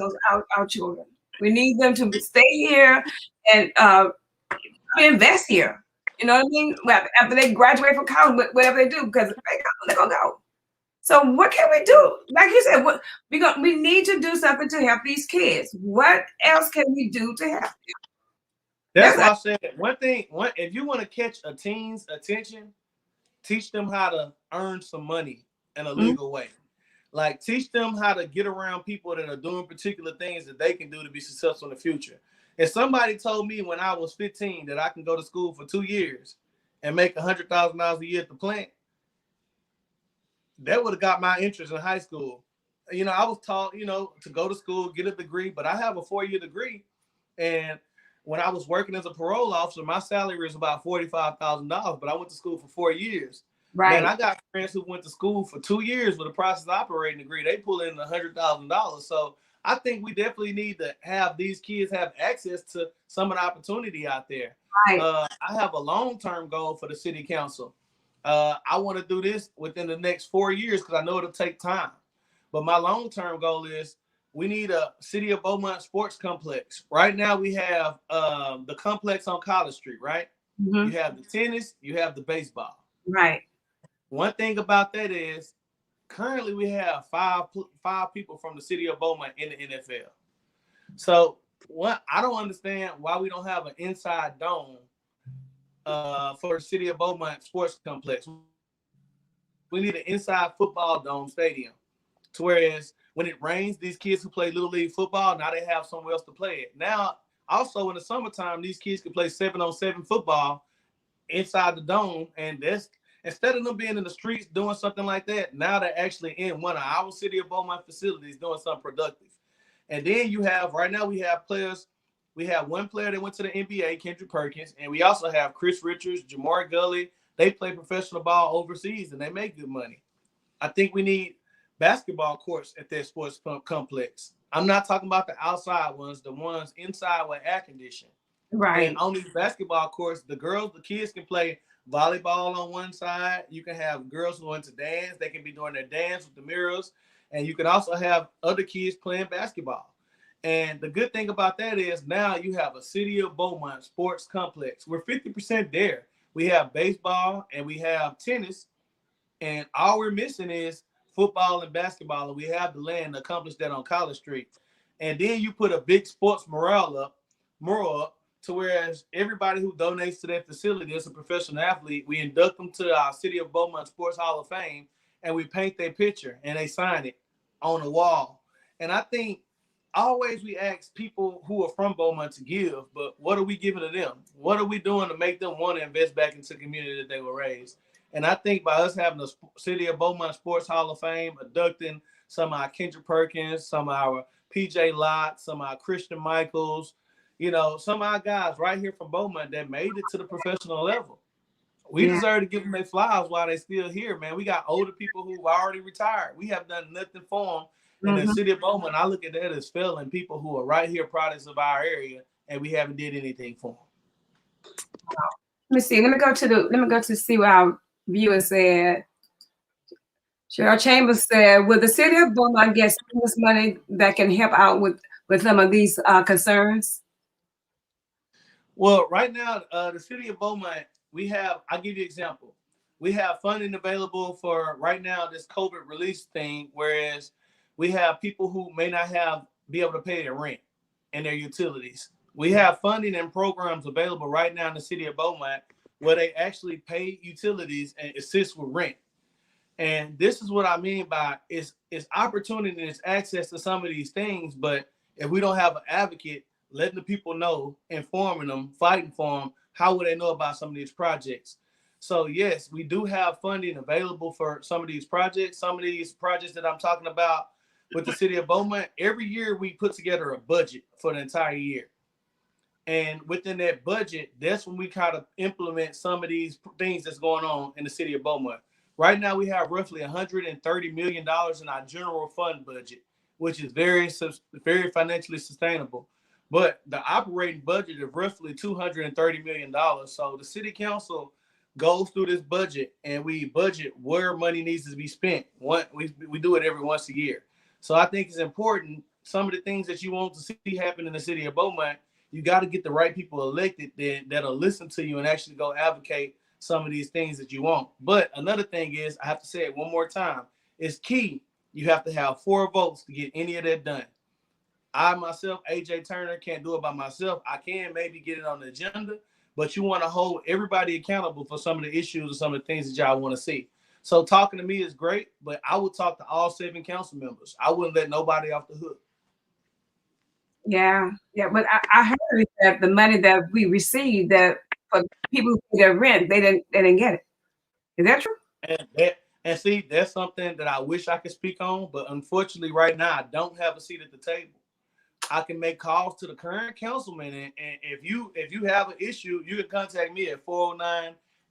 our children. We need them to stay here and invest here. You know what I mean? After they graduate from college, whatever they do, because they're gonna go. So what can we do? Like you said, we need to do something to help these kids. What else can we do to help them? That's why I said one thing. If you want to catch a teen's attention, teach them how to earn some money in a legal way. Like teach them how to get around people that are doing particular things that they can do to be successful in the future. If somebody told me when I was 15 that I can go to school for 2 years and make $100,000 a year at the plant, that would have got my interest in high school. I was taught, to go to school, get a degree, but I have a 4-year degree. And when I was working as a parole officer, my salary was about $45,000, but I went to school for 4 years. Right. And I got friends who went to school for 2 years with a process operating degree. They pull in $100,000. So I think we definitely need to have these kids have access to some of the opportunity out there. Right. I have a long-term goal for the city council. I want to do this within the next 4 years because I know it'll take time. But my long-term goal is we need a City of Beaumont sports complex. Right now we have the complex on College Street, right? You have the tennis, you have the baseball. Right. One thing about that is currently we have five people from the city of Beaumont in the NFL. So I don't understand why we don't have an inside dome for the city of Beaumont sports complex. We need an inside football dome stadium. To whereas when it rains, these kids who play Little League football, now they have somewhere else to play it. Now, also in the summertime, these kids can play 7-on-7 football inside the dome, and Instead of them being in the streets doing something like that, now they're actually in one of our City of Beaumont facilities doing something productive. And then you have, right now we have players. We have one player that went to the NBA, Kendrick Perkins, and we also have Chris Richards, Jamar Gully. They play professional ball overseas and they make good money. I think we need basketball courts at that sports complex. I'm not talking about the outside ones, the ones inside with air conditioning. And Right. on these basketball courts, the kids can play volleyball on one side. You can have girls who want to dance. They can be doing their dance with the mirrors. And you can also have other kids playing basketball. And the good thing about that is now you have a City of Beaumont sports complex. We're 50% there. We have baseball and we have tennis. And all we're missing is football and basketball. And we have the land to accomplish that on College Street. And then you put a big sports mural up to whereas everybody who donates to that facility is a professional athlete. We induct them to our City of Beaumont Sports Hall of Fame, and we paint their picture and they sign it on the wall. And I think always we ask people who are from Beaumont to give, but what are we giving to them? What are we doing to make them want to invest back into the community that they were raised? And I think by us having the City of Beaumont Sports Hall of Fame, inducting some of our Kendrick Perkins, some of our PJ Lott, some of our Christian Michaels, some of our guys right here from Beaumont that made it to the professional level. We deserve to give them their flowers while they're still here, man. We got older people who've already retired. We have done nothing for them. In the City of Beaumont, I look at that as failing people who are right here, products of our area, and we haven't did anything for them. Let me see. Let me go to see what our viewers said. Cheryl Chambers said, "Will the City of Beaumont get stimulus money that can help out with some of these concerns?" Well, right now, the City of Beaumont, I'll give you an example. We have funding available for right now this COVID release thing, whereas we have people who may not be able to pay their rent and their utilities. We have funding and programs available right now in the City of Beaumont where they actually pay utilities and assist with rent. And this is what I mean by it's opportunity and it's access to some of these things, but if we don't have an advocate letting the people know, informing them, fighting for them, how would they know about some of these projects? So yes, we do have funding available for some of these projects. Some of these projects that I'm talking about with the City of Beaumont, every year we put together a budget for the entire year. And within that budget, that's when we kind of implement some of these things that's going on in the City of Beaumont. Right now, we have roughly $130 million in our general fund budget, which is very financially sustainable. But the operating budget is roughly $230 million. So the city council goes through this budget and we budget where money needs to be spent. We do it every once a year. So I think it's important. Some of the things that you want to see happen in the City of Beaumont, you got to get the right people elected that'll listen to you and actually go advocate some of these things that you want. But another thing is, I have to say it one more time, it's key. You have to have 4 votes to get any of that done. I myself, AJ Turner, can't do it by myself. I can maybe get it on the agenda, but you want to hold everybody accountable for some of the issues and some of the things that y'all want to see. So talking to me is great, but I would talk to all 7 council members. I wouldn't let nobody off the hook. Yeah. But I heard that the money that we received, that for people who pay their rent, they didn't get it. Is that true? And see, that's something that I wish I could speak on, but unfortunately, right now, I don't have a seat at the table. I can make calls to the current councilman, and if you have an issue, you can contact me at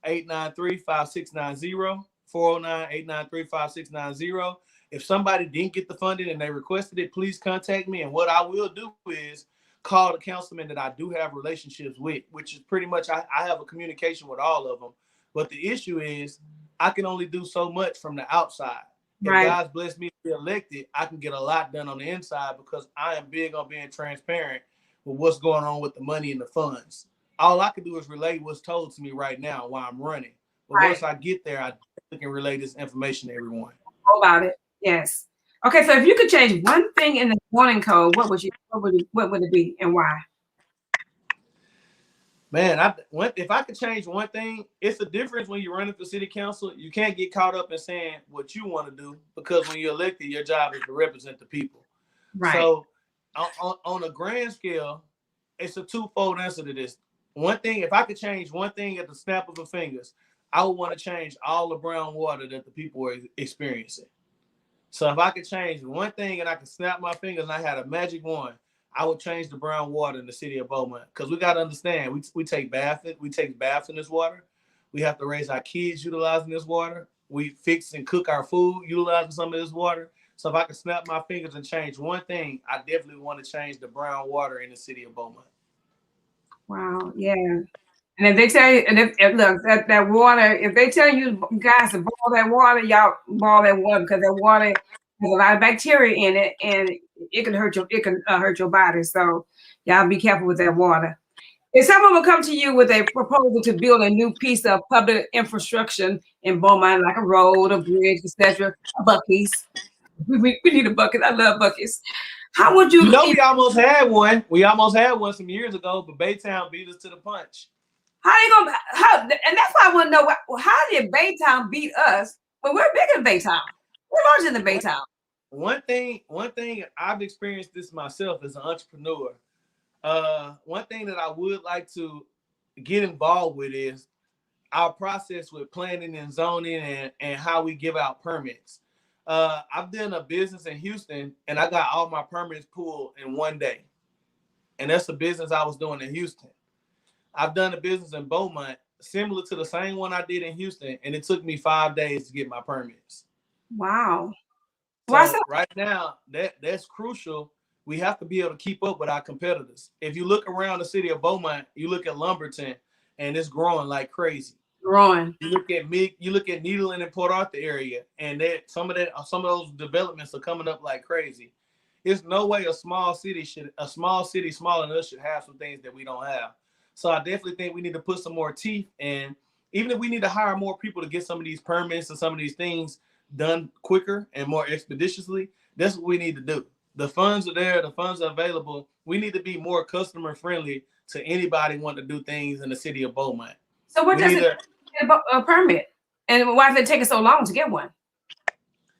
409-893-5690, 409-893-5690. If somebody didn't get the funding and they requested it, please contact me. And what I will do is call the councilman that I do have relationships with, which is pretty much I have a communication with all of them. But the issue is I can only do so much from the outside. If God's blessed me to be elected, I can get a lot done on the inside because I am big on being transparent with what's going on with the money and the funds. All I can do is relay what's told to me right now while I'm running. But once I get there, I can relay this information to everyone. About it, yes. Okay, so if you could change one thing in the zoning code, what would it be and why? Man, if I could change one thing, it's a difference when you're running for city council. You can't get caught up in saying what you want to do because when you're elected, your job is to represent the people. Right. So on a grand scale, it's a twofold answer to this. One thing, if I could change one thing at the snap of the fingers, I would want to change all the brown water that the people were experiencing. So if I could change one thing and I could snap my fingers and I had a magic wand, I would change the brown water in the city of Beaumont. Because we got to understand, we take baths in this water. We have to raise our kids utilizing this water. We fix and cook our food utilizing some of this water. So if I could snap my fingers and change one thing, I definitely want to change the brown water in the city of Beaumont. Wow. Yeah. And if they tell you, and if look, that water, if they tell you guys to boil that water, y'all boil that water because that water has a lot of bacteria in it, and it can hurt your body. So y'all be careful with that water. If someone will come to you with a proposal to build a new piece of public infrastructure in Beaumont, like a road, a bridge, etc., Buc-ee's. We need a bucket. I love buckets. How would you? You know, we almost had one. We almost had one some years ago, but Baytown beat us to the punch. How they gonna? And that's why I want to know how did Baytown beat us? But we're bigger than Baytown. We're larger than Baytown. One thing I've experienced this myself as an entrepreneur. One thing that I would like to get involved with is our process with planning and zoning and how we give out permits. I've done a business in Houston and I got all my permits pulled in one day. And that's the business I was doing in Houston. I've done a business in Beaumont similar to the same one I did in Houston, and it took me 5 days to get my permits. Wow. So right now, that's crucial. We have to be able to keep up with our competitors. If you look around the city of Beaumont, you look at Lumberton, and it's growing like crazy. Growing. You look at Needland and Port Arthur area, and some of those developments are coming up like crazy. There's no way a small city smaller than us should have some things that we don't have. So I definitely think we need to put some more teeth in. Even if we need to hire more people to get some of these permits and some of these things done quicker and more expeditiously, that's what we need to do. The funds are there. The funds are available. We need to be more customer friendly to anybody wanting to do things in the city of Beaumont. So what does it get a permit? And why is it taking so long to get one?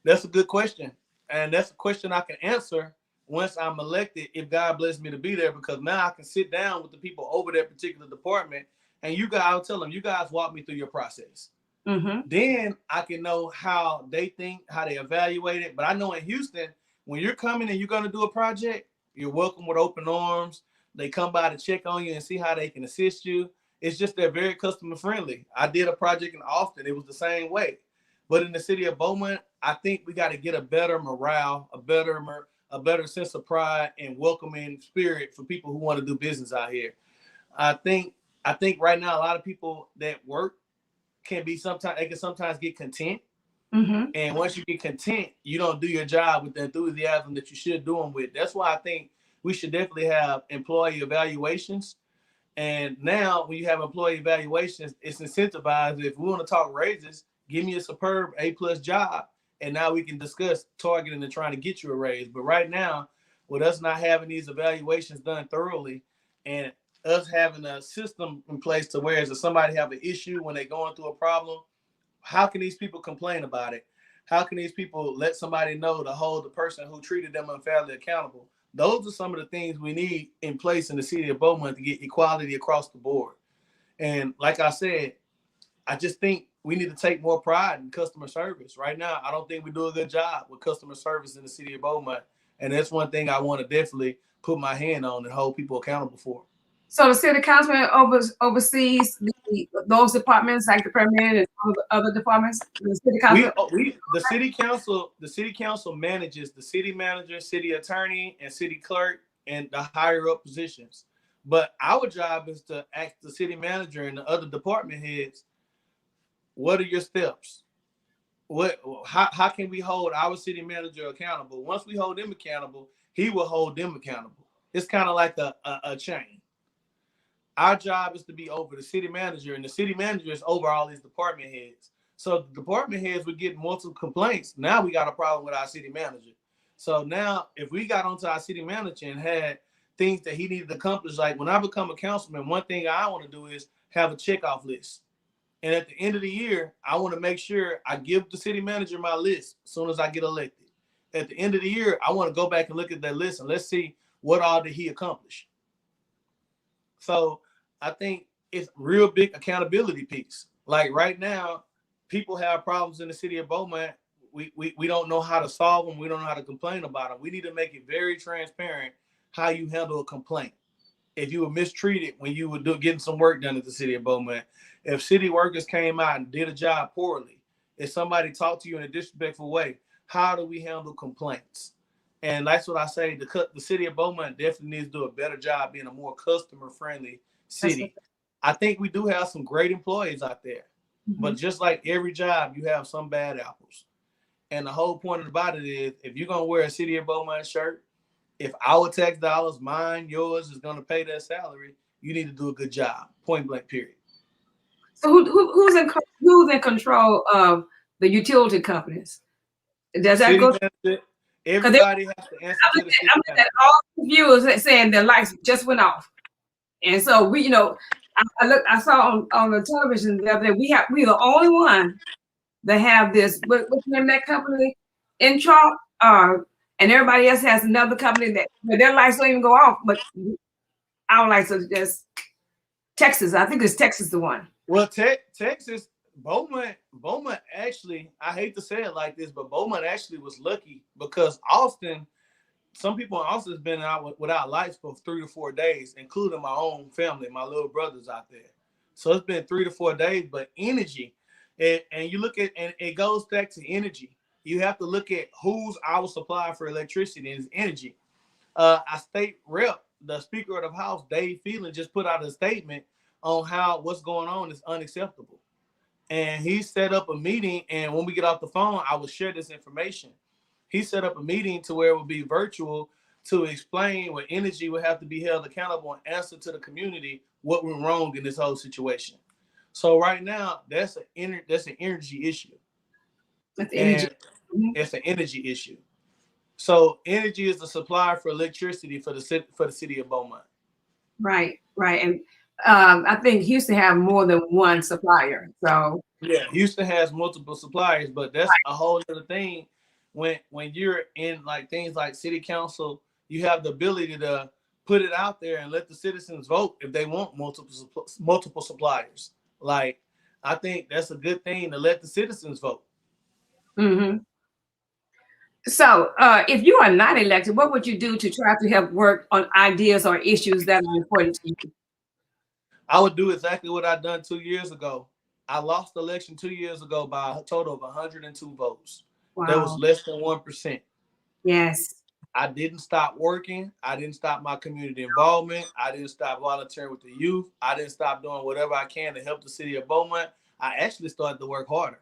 That's a good question. And that's a question I can answer once I'm elected, if God bless me to be there, because now I can sit down with the people over that particular department and I'll tell them, you guys walk me through your process. Mm-hmm. Then I can know how they think, how they evaluate it. But I know in Houston, when you're coming and you're going to do a project, you're welcome with open arms. They come by to check on you and see how they can assist you. It's just they're very customer friendly. I did a project in Austin. It was the same way. But in the city of Beaumont, I think we got to get a better morale, a better sense of pride and welcoming spirit for people who want to do business out here. I think right now a lot of people that work can sometimes get content. Mm-hmm. And once you get content, you don't do your job with the enthusiasm that you should do them with. That's why I think we should definitely have employee evaluations. And now when you have employee evaluations, it's incentivized. If we want to talk raises, give me a superb A+ job. And now we can discuss targeting and trying to get you a raise. But right now, with us not having these evaluations done thoroughly and us having a system in place to where if somebody have an issue when they're going through a problem, how can these people complain about it? How can these people let somebody know to hold the person who treated them unfairly accountable? Those are some of the things we need in place in the city of Beaumont to get equality across the board. And like I said, I just think we need to take more pride in customer service. Right now, I don't think we do a good job with customer service in the city of Beaumont. And that's one thing I want to definitely put my hand on and hold people accountable for. So the city councilman oversees those departments, like the permit and other departments. The city council manages the city manager, city attorney, and city clerk, and the higher up positions. But our job is to ask the city manager and the other department heads, what are your steps? How can we hold our city manager accountable? Once we hold them accountable, he will hold them accountable. It's kind of like a chain. Our job is to be over the city manager, and the city manager is over all these department heads. So the department heads would get multiple complaints. Now we got a problem with our city manager. So now if we got onto our city manager and had things that he needed to accomplish, like when I become a councilman, one thing I want to do is have a checkoff list. And at the end of the year, I want to make sure I give the city manager my list as soon as I get elected. At the end of the year, I want to go back and look at that list and let's see what all did he accomplish. So I think it's real big accountability piece. Like right now, people have problems in the city of Beaumont. We don't know how to solve them. We don't know how to complain about them. We need to make it very transparent how you handle a complaint. If you were mistreated when you were getting some work done at the city of Beaumont, if city workers came out and did a job poorly, if somebody talked to you in a disrespectful way, how do we handle complaints? And that's what I say. The city of Beaumont definitely needs to do a better job being a more customer-friendly city. I think we do have some great employees out there. But just like every job, you have some bad apples. And the whole point about it is, if you're going to wear a City of Beaumont shirt, if our tax dollars, mine, yours, is going to pay that salary, you need to do a good job. Point blank, period. So who's in control of the utility companies? Does that city go? Manager, everybody has to answer to the city manager. All the viewers saying their lights just went off. And so we, I saw on the television the other day, we are the only one that have this, what's the name of that company? Introp, and everybody else has another company that their lights don't even go off, but our lights are just Texas. I think it's Texas the one. Well, Texas, Beaumont actually, I hate to say it like this, but Beaumont actually was lucky because Austin, some people in Austin has been out without lights for 3 to 4 days, including my own family, my little brothers out there. So it's been 3 to 4 days, but energy, and you look at, and it goes back to energy. You have to look at who's our supplier for electricity, and it's energy. Our state rep, the Speaker of the House, Dave Phelan, just put out a statement on how what's going on is unacceptable. And he set up a meeting, and when we get off the phone, I will share this information. He set up a meeting to where it would be virtual to explain what energy would have to be held accountable and answer to the community what went wrong in this whole situation. So right now, that's an energy issue. That's energy. It's an energy issue. So energy is the supplier for electricity for the city of Beaumont. Right. And I think Houston have more than one supplier. So yeah, Houston has multiple suppliers, but that's a whole other thing. When you're in like things like city council, you have the ability to put it out there and let the citizens vote if they want multiple suppliers. Like, I think that's a good thing to let the citizens vote. So if you are not elected, what would you do to try to help work on ideas or issues that are important to you? I would do exactly what I've done 2 years ago. I lost the election 2 years ago by a total of 102 votes. Wow. That was less than 1%. Yes. I didn't stop working. I didn't stop my community involvement. I didn't stop volunteering with the youth. I didn't stop doing whatever I can to help the city of Beaumont. I actually started to work harder.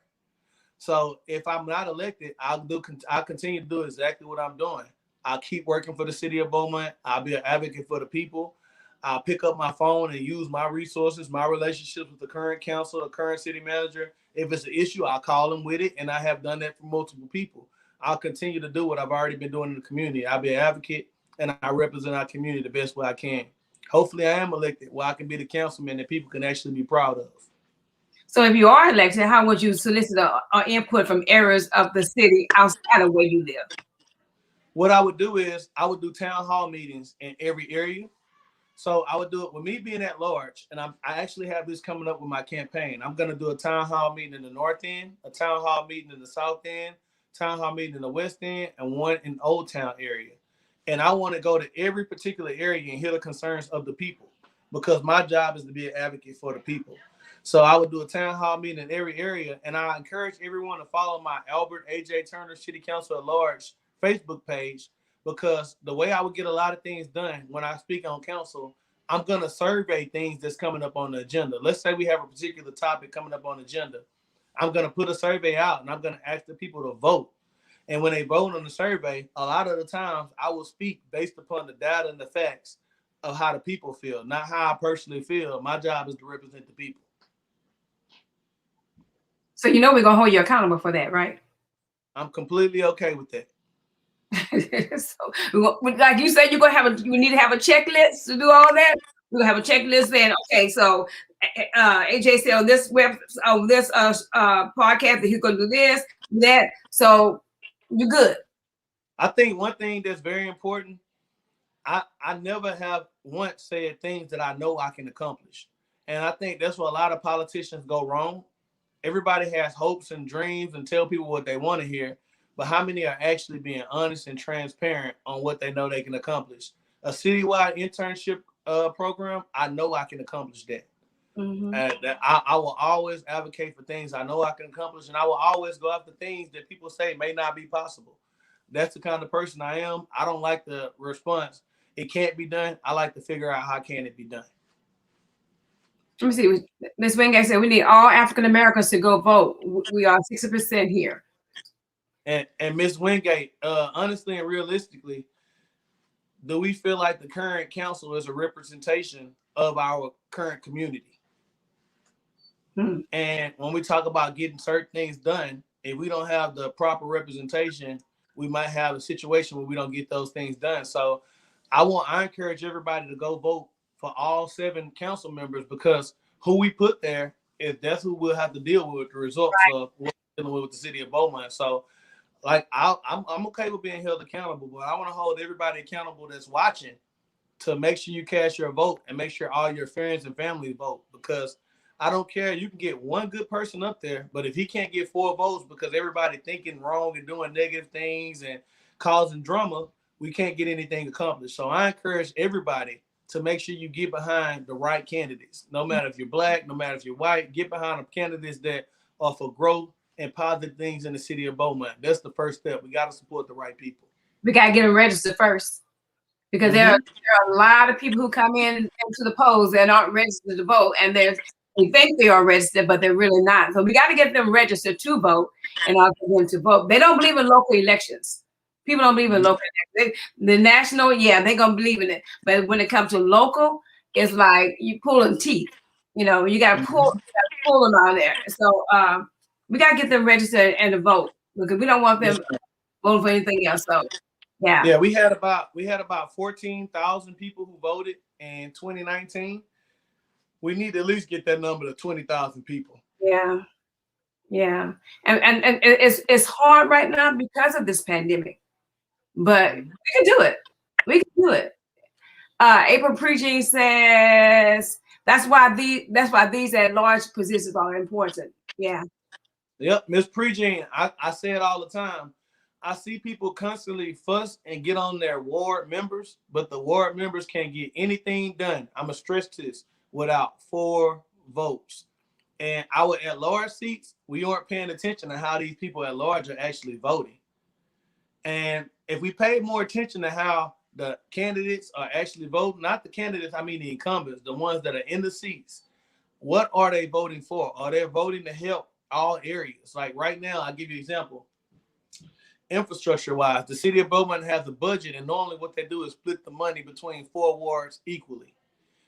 So if I'm not elected, I'll continue to do exactly what I'm doing. I'll keep working for the city of Beaumont. I'll be an advocate for the people. I'll pick up my phone and use my resources, my relationships with the current council, the current city manager. If it's an issue, I'll call them with it, and I have done that for multiple people. I'll continue to do what I've already been doing in the community. I'll be an advocate, and I represent our community the best way I can. Hopefully, I am elected where I can be the councilman that people can actually be proud of. So if you are elected, how would you solicit input from areas of the city outside of where you live? What I would do is I would do town hall meetings in every area. So I would do it with me being at large, and I actually have this coming up with my campaign. I'm going to do a town hall meeting in the north end, a town hall meeting in the south end, town hall meeting in the west end, and one in Old Town area. And I want to go to every particular area and hear the concerns of the people, because my job is to be an advocate for the people. So I would do a town hall meeting in every area, and I encourage everyone to follow my Albert A.J. Turner City Council-at-Large Facebook page, because the way I would get a lot of things done when I speak on council, I'm going to survey things that's coming up on the agenda. Let's say we have a particular topic coming up on the agenda. I'm going to put a survey out, and I'm going to ask the people to vote. And when they vote on the survey, a lot of the times I will speak based upon the data and the facts of how the people feel, not how I personally feel. My job is to represent the people. So we're going to hold you accountable for that, right? I'm completely okay with that. So, like you said, you need to have a checklist to do all that. We're gonna have a checklist saying, okay, so AJ said on this podcast that he's gonna do this, that. So you're good. I think one thing that's very important, I never have once said things that I know I can accomplish. And I think that's where a lot of politicians go wrong. everybody has hopes and dreams and tell people what they want to hear, but how many are actually being honest and transparent on what they know they can accomplish? A citywide internship program, I know I can accomplish that. I will always advocate for things I know I can accomplish, and I will always go after things that people say may not be possible. That's the kind of person I am. I don't like the response, it can't be done. I like to figure out how can it be done. Let me see. Ms. Wingate said we need all African Americans to go vote. We are 60% here. And Ms. Wingate, honestly and realistically, do we feel like the current council is a representation of our current community? And when we talk about getting certain things done, if we don't have the proper representation, we might have a situation where we don't get those things done. So I encourage everybody to go vote for all 7 council members, because who we put there is that's who we'll have to deal with the results of what we're dealing with the city of Beaumont. So like I'm okay with being held accountable, but I want to hold everybody accountable that's watching to make sure you cast your vote and make sure all your friends and family vote, because I don't care. You can get one good person up there, but if he can't get 4 votes because everybody thinking wrong and doing negative things and causing drama, we can't get anything accomplished. So I encourage everybody to make sure you get behind the right candidates. No matter if you're black, no matter if you're white, get behind the candidates that are for growth and positive things in the city of Beaumont. That's the first step. We got to support the right people. We got to get them registered first, because there are a lot of people who come into the polls that aren't registered to vote, and they think they are registered, but they're really not. So we got to get them registered to vote and also them to vote. They don't believe in local elections. People don't believe in local elections. The national, yeah, they're going to believe in it. But when it comes to local, it's like you pulling teeth. You know, you got to pull them out of there. So we got to get them registered and to vote, because we don't want them voting for anything else. So yeah, we had about 14,000 people who voted in 2019. We need to at least get that number to 20,000 people. Yeah. And it's hard right now because of this pandemic, but we can do it. We can do it. April Preaching says that's why these at-large positions are important. Yeah. Yep, Miss Preaching, I say it all the time. I see people constantly fuss and get on their ward members, but the ward members can't get anything done. I'm gonna stress this, without 4 votes. And our at-large seats, we aren't paying attention to how these people at large are actually voting. And if we pay more attention to how the candidates are actually voting, not the candidates, I mean the incumbents, the ones that are in the seats, what are they voting for? Are they voting to help all areas? Like right now, I'll give you an example. Infrastructure-wise, the city of Beaumont has a budget, and normally what they do is split the money between 4 wards equally.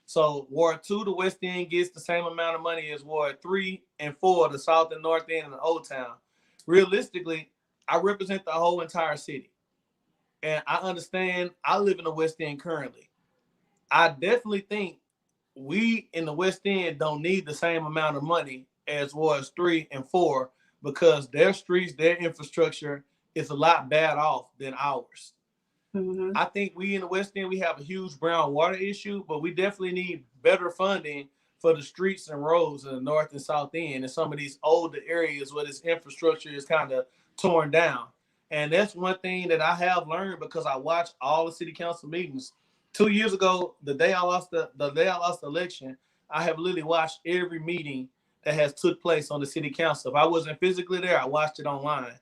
So Ward 2, the West End, gets the same amount of money as Ward 3 and 4, the South and North End and the Old Town. Realistically, I represent the whole entire city. And I understand, I live in the West End currently. I definitely think we in the West End don't need the same amount of money as Wards 3 and 4, because their streets, their infrastructure is a lot bad off than ours. I think we in the West End, we have a huge brown water issue, but we definitely need better funding for the streets and roads in the North and South End and some of these older areas where this infrastructure is kind of torn down. And that's one thing that I have learned, because I watched all the city council meetings. 2 years ago, the day I lost the election, I have literally watched every meeting that has took place on the city council. If I wasn't physically there, I watched it online.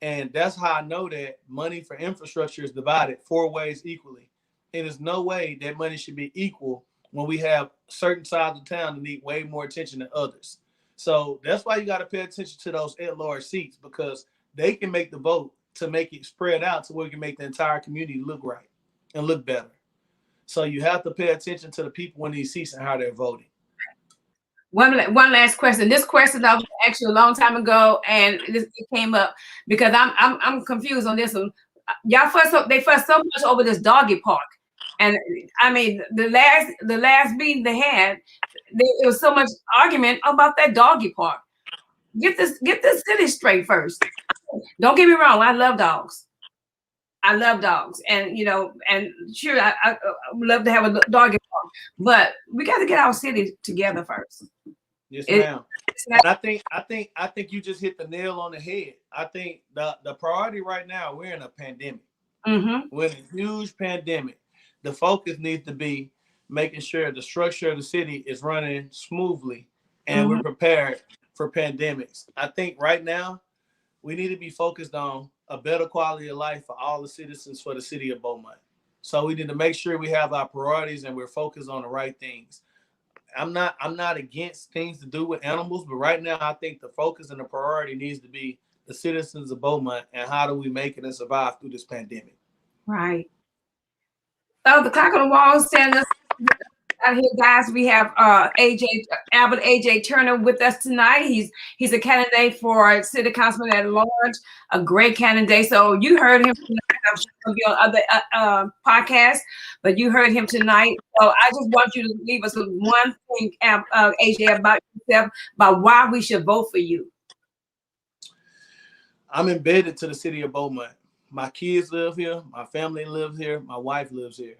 And that's how I know that money for infrastructure is divided 4 ways equally. And there's no way that money should be equal when we have certain sides of town that need way more attention than others. So that's why you got to pay attention to those at-large seats, because they can make the vote to make it spread out to where we can make the entire community look right and look better. So you have to pay attention to the people in these seats and how they're voting. One last question. This question I was actually a long time ago, and it came up because I'm confused on this one. They fussed so much over this doggy park, and I mean the last meeting they had, it was so much argument about that doggy park. Get this city straight first. Don't get me wrong, I love dogs. And and sure, I would love to have a doggy park, but we got to get our city together first. Yes, ma'am. And I think you just hit the nail on the head. I think the priority right now, we're in a pandemic. Mm-hmm. We're in a huge pandemic. The focus needs to be making sure the structure of the city is running smoothly and we're prepared for pandemics. I think right now we need to be focused on a better quality of life for all the citizens for the city of Beaumont. So we need to make sure we have our priorities and we're focused on the right things. I'm not against things to do with animals, but right now I think the focus and the priority needs to be the citizens of Beaumont and how do we make it and survive through this pandemic. Right. Oh, the clock on the wall is telling us out here, guys. We have Albert AJ Turner with us tonight. He's a candidate for City Councilman-At-Large, a great candidate. So you heard him tonight. I'm sure he'll be on other podcasts, but you heard him tonight. So I just want you to leave us with one thing, AJ, about yourself, about why we should vote for you. I'm embedded to the city of Beaumont. My kids live here. My family lives here. My wife lives here.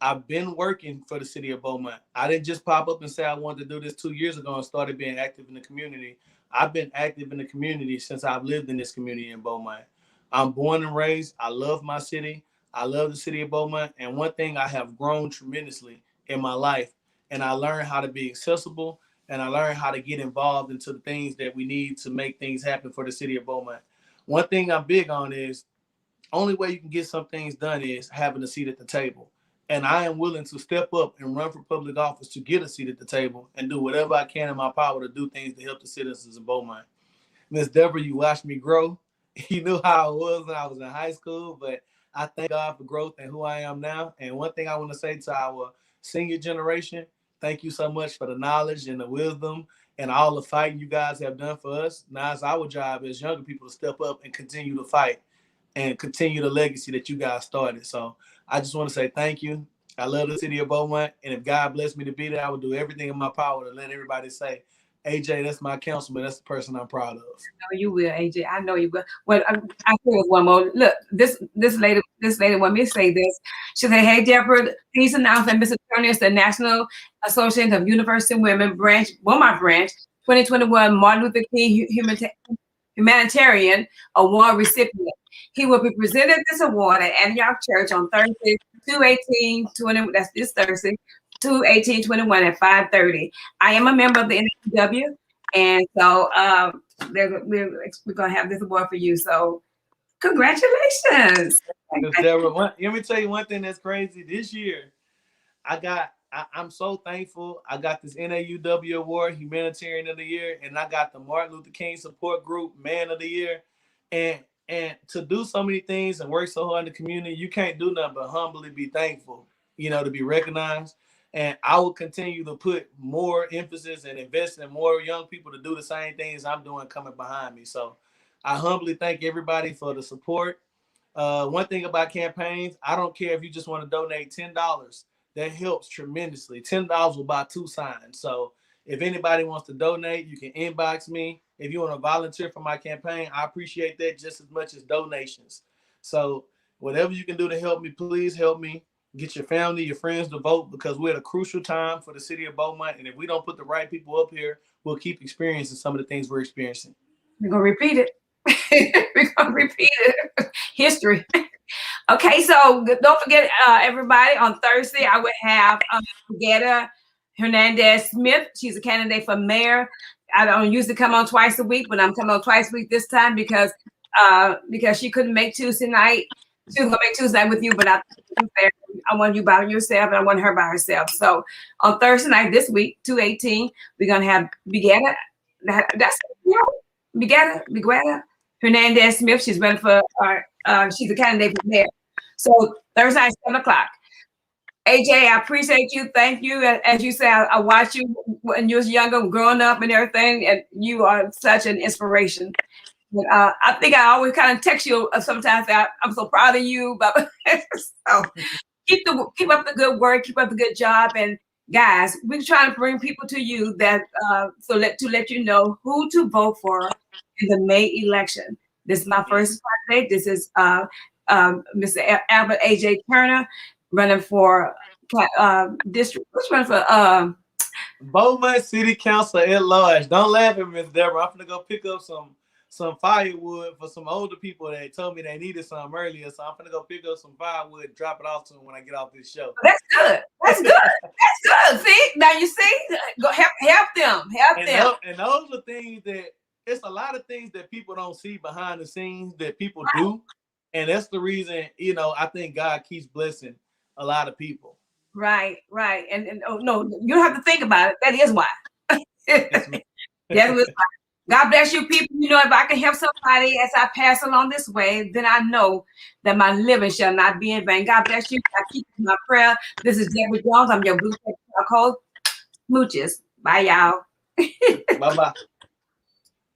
I've been working for the city of Beaumont. I didn't just pop up and say I wanted to do this 2 years ago and started being active in the community. I've been active in the community since I've lived in this community in Beaumont. I'm born and raised. I love my city. I love the city of Beaumont. And one thing, I have grown tremendously in my life. And I learned how to be accessible and I learned how to get involved into the things that we need to make things happen for the city of Beaumont. One thing I'm big on is only way you can get some things done is having a seat at the table. And I am willing to step up and run for public office to get a seat at the table and do whatever I can in my power to do things to help the citizens of Beaumont. Miss Deborah, you watched me grow. You knew how I was when I was in high school, but I thank God for growth and who I am now. And one thing I want to say to our senior generation, thank you so much for the knowledge and the wisdom and all the fighting you guys have done for us. Now it's our job as younger people to step up and continue to fight and continue the legacy that you guys started. So I just want to say thank you. I love the city of Beaumont. And if God blessed me to be there, I would do everything in my power to let everybody say, AJ, that's my councilman. That's the person I'm proud of. I know you will, AJ. I know you will. Well, I feel one more. Look, this lady want me to say this. She said, "Hey, Deborah, please announce that Mr. Turner is the National Association of University Women branch, Beaumont branch, 2021 Martin Luther King Humanitarian Award recipient. He will be presented this award at Antioch Church on Thursday, 2/18/20. That's this Thursday, 2/18/21 at 5:30. I am a member of the NSW, and so we're gonna have this award for you. So congratulations. Deborah, let me tell you one thing that's crazy. This year, I'm so thankful. I got this NAUW award, Humanitarian of the Year, and I got the Martin Luther King Support Group Man of the Year. And to do so many things and work so hard in the community, you can't do nothing but humbly be thankful, to be recognized. And I will continue to put more emphasis and invest in more young people to do the same things I'm doing coming behind me. So I humbly thank everybody for the support. One thing about campaigns, I don't care if you just want to donate $10. That helps tremendously. $10 will buy 2 signs. So if anybody wants to donate, you can inbox me. If you want to volunteer for my campaign, I appreciate that just as much as donations. So whatever you can do to help me, please help me. Get your family, your friends to vote, because we're at a crucial time for the city of Beaumont. And if we don't put the right people up here, we'll keep experiencing some of the things we're experiencing. We're going to repeat it. We're going to repeat it. History. Okay, so don't forget, everybody, on Thursday, I would have Brigetta Hernandez-Smith. She's a candidate for mayor. I don't usually come on twice a week, but I'm coming on twice a week this time because she couldn't make Tuesday night. She was going to make Tuesday night with you, but I want you by yourself, and I want her by herself. So on Thursday night this week, 2/18, we're going to have Brigetta. Brigetta Hernandez-Smith. She's running for, she's a candidate for mayor. So Thursday night, 7 o'clock. AJ, I appreciate you. Thank you. As you said, I watched you when you was younger, growing up and everything, and you are such an inspiration. I think I always kind of text you sometimes that I'm so proud of you. But so keep up the good work, keep up the good job, and guys, we're trying to bring people to you that to let you know who to vote for in the May election. This is my first candidate. This is Mr. Albert AJ Turner running for district. Who's running for Beaumont City Council-At-Large. Don't laugh at me, Miss Deborah. I'm gonna go pick up some firewood for some older people that told me they needed some earlier. So I'm gonna go pick up some firewood and drop it off to them when I get off this show. That's good. That's good. That's good. See, now you see, go help them. Help them. And those are things that it's a lot of things that people don't see behind the scenes that people do. And that's the reason, I think God keeps blessing a lot of people. Right. And oh no, you don't have to think about it. That is why. That was why. God bless you, people. If I can help somebody as I pass along this way, then I know that my living shall not be in vain. God bless you. I keep my prayer. This is Deborah Jones. I'm your Blue Table Talk host. Smooches. Bye, y'all. Bye-bye.